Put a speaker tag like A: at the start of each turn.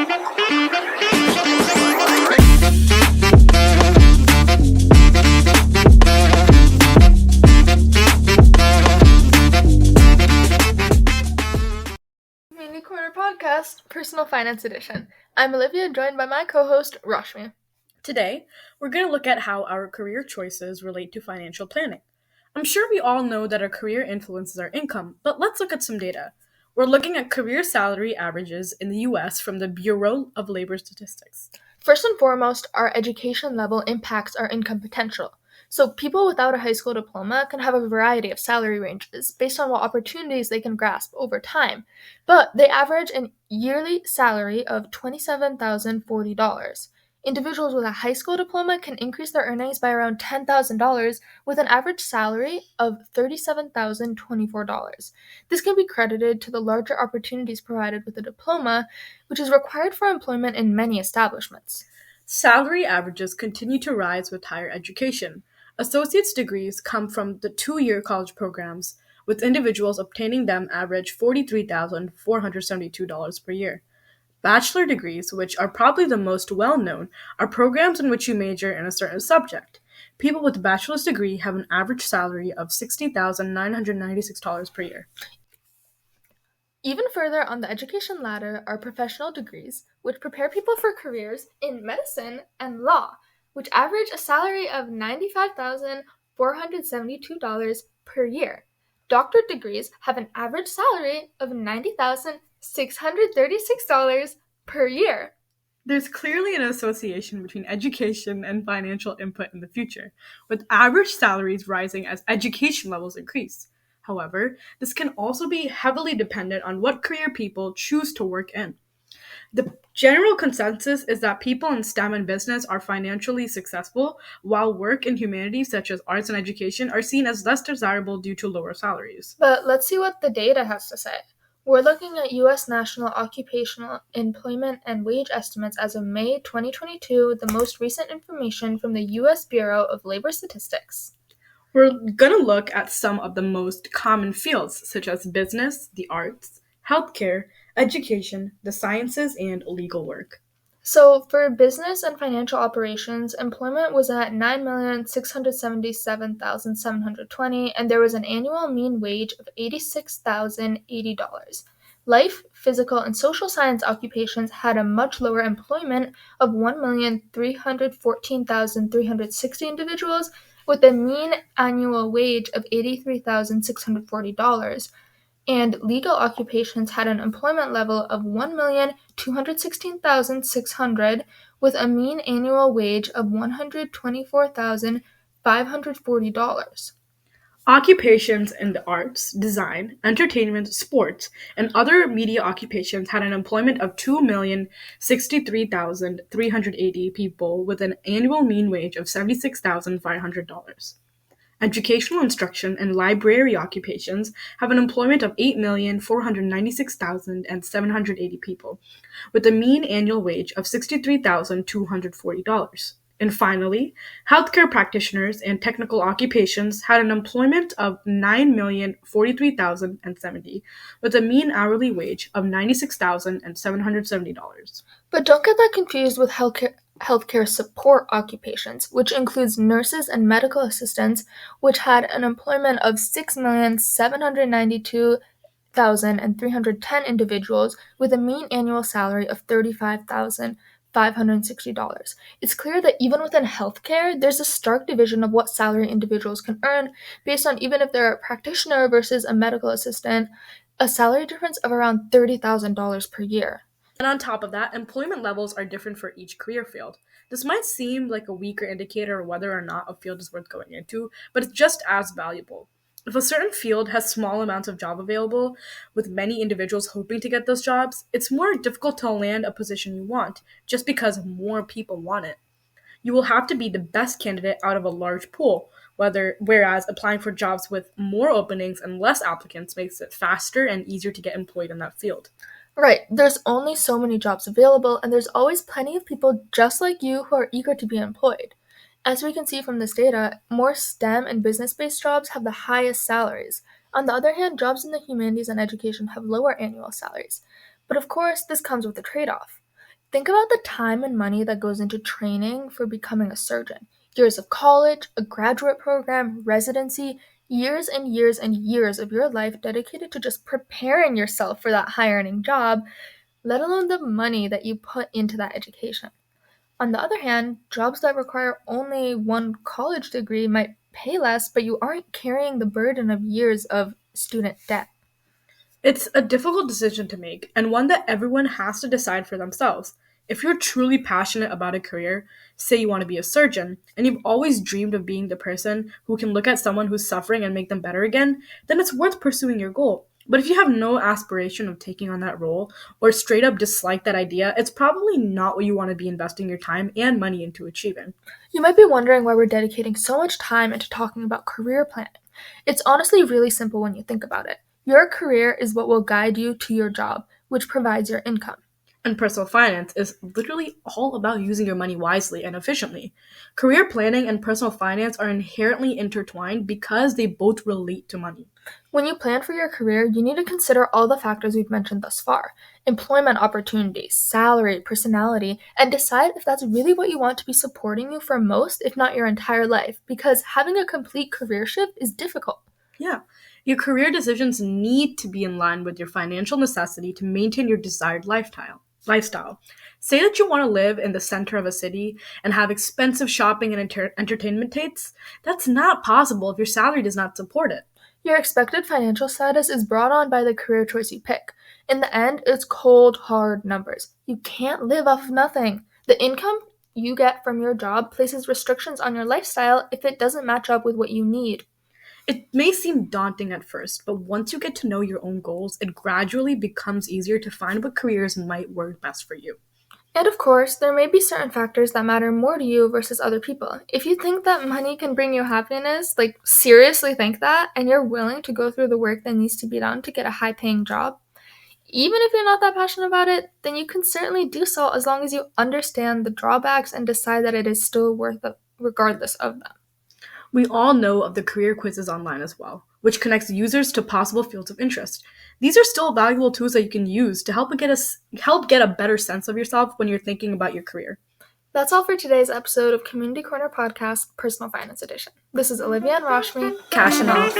A: Community Corner Podcast, Personal Finance Edition. I'm Olivia, joined by my co-host, Rashmi.
B: Today, we're going to look at how our career choices relate to financial planning. I'm sure we all know that our career influences our income, but let's look at some data. We're looking at career salary averages in the US from the Bureau of Labor Statistics.
A: First and foremost, our education level impacts our income potential. So people without a high school diploma can have a variety of salary ranges based on what opportunities they can grasp over time, but they average a yearly salary of $27,040. Individuals with a high school diploma can increase their earnings by around $10,000 with an average salary of $37,024. This can be credited to the larger opportunities provided with a diploma, which is required for employment in many establishments.
B: Salary averages continue to rise with higher education. Associate's degrees come from the 2-year college programs, with individuals obtaining them average $43,472 per year. Bachelor degrees, which are probably the most well-known, are programs in which you major in a certain subject. People with a bachelor's degree have an average salary of $60,996 per year.
A: Even further on the education ladder are professional degrees, which prepare people for careers in medicine and law, which average a salary of $95,472 per year. Doctorate degrees have an average salary of $90,636 per year.
B: There's clearly an association between education and financial input in the future, with average salaries rising as education levels increase. However, this can also be heavily dependent on what career people choose to work in. The general consensus is that people in STEM and business are financially successful, while work in humanities such as arts and education are seen as less desirable due to lower salaries.
A: But let's see what the data has to say. We're looking at U.S. National Occupational Employment and Wage Estimates as of May 2022, the most recent information from the U.S. Bureau of Labor Statistics.
B: We're going to look at some of the most common fields, such as business, the arts, healthcare, education, the sciences, and legal work.
A: So for business and financial operations, employment was at $9,677,720, and there was an annual mean wage of $86,080. Life, physical, and social science occupations had a much lower employment of 1,314,360 individuals, with a mean annual wage of $83,640, and legal occupations had an employment level of 1,216,600 with a mean annual wage of $124,540.
B: Occupations in the arts, design, entertainment, sports, and other media occupations had an employment of 2,063,380 people with an annual mean wage of $76,500. Educational instruction and library occupations have an employment of 8,496,780 people, with a mean annual wage of $63,240. And finally, healthcare practitioners and technical occupations had an employment of 9,043,070, with a mean hourly wage of $96,770.
A: But don't get that confused with healthcare support occupations, which includes nurses and medical assistants, which had an employment of 6,792,310 individuals with a mean annual salary of $35,560. It's clear that even within healthcare, there's a stark division of what salary individuals can earn based on even if they're a practitioner versus a medical assistant, a salary difference of around $30,000 per year.
B: And on top of that, employment levels are different for each career field. This might seem like a weaker indicator of whether or not a field is worth going into, but it's just as valuable. If a certain field has small amounts of job available, with many individuals hoping to get those jobs, it's more difficult to land a position you want, just because more people want it. You will have to be the best candidate out of a large pool, whereas applying for jobs with more openings and less applicants makes it faster and easier to get employed in that field.
A: Right, there's only so many jobs available, and there's always plenty of people just like you who are eager to be employed. As we can see from this data, more STEM and business-based jobs have the highest salaries. On the other hand, jobs in the humanities and education have lower annual salaries. But of course, this comes with a trade-off. Think about the time and money that goes into training for becoming a surgeon. Years of college, a graduate program, residency, years and years and years of your life dedicated to just preparing yourself for that high earning job, let alone the money that you put into that education. On the other hand, jobs that require only one college degree might pay less, but you aren't carrying the burden of years of student debt.
B: It's a difficult decision to make, and one that everyone has to decide for themselves. If you're truly passionate about a career, say you want to be a surgeon, and you've always dreamed of being the person who can look at someone who's suffering and make them better again, then it's worth pursuing your goal. But if you have no aspiration of taking on that role, or straight up dislike that idea, it's probably not what you want to be investing your time and money into achieving.
A: You might be wondering why we're dedicating so much time into talking about career planning. It's honestly really simple when you think about it. Your career is what will guide you to your job, which provides your income.
B: And personal finance is literally all about using your money wisely and efficiently. Career planning and personal finance are inherently intertwined because they both relate to money.
A: When you plan for your career, you need to consider all the factors we've mentioned thus far: employment opportunities, salary, personality, and decide if that's really what you want to be supporting you for most, if not your entire life, because having a complete career shift is difficult.
B: Yeah, your career decisions need to be in line with your financial necessity to maintain your desired lifestyle. Say that you want to live in the center of a city and have expensive shopping and entertainment tastes. That's not possible if your salary does not support it.
A: Your expected financial status is brought on by the career choice you pick. In the end, it's cold, hard numbers. You can't live off of nothing. The income you get from your job places restrictions on your lifestyle if it doesn't match up with what you need.
B: It may seem daunting at first, but once you get to know your own goals, it gradually becomes easier to find what careers might work best for you.
A: And of course, there may be certain factors that matter more to you versus other people. If you think that money can bring you happiness, like seriously think that, and you're willing to go through the work that needs to be done to get a high paying job, even if you're not that passionate about it, then you can certainly do so as long as you understand the drawbacks and decide that it is still worth it regardless of them.
B: We all know of the career quizzes online as well, which connects users to possible fields of interest. These are still valuable tools that you can use to help get a better sense of yourself when you're thinking about your career.
A: That's all for today's episode of Community Corner Podcast, Personal Finance Edition. This is Olivia and Rashmi,
B: Cashing off.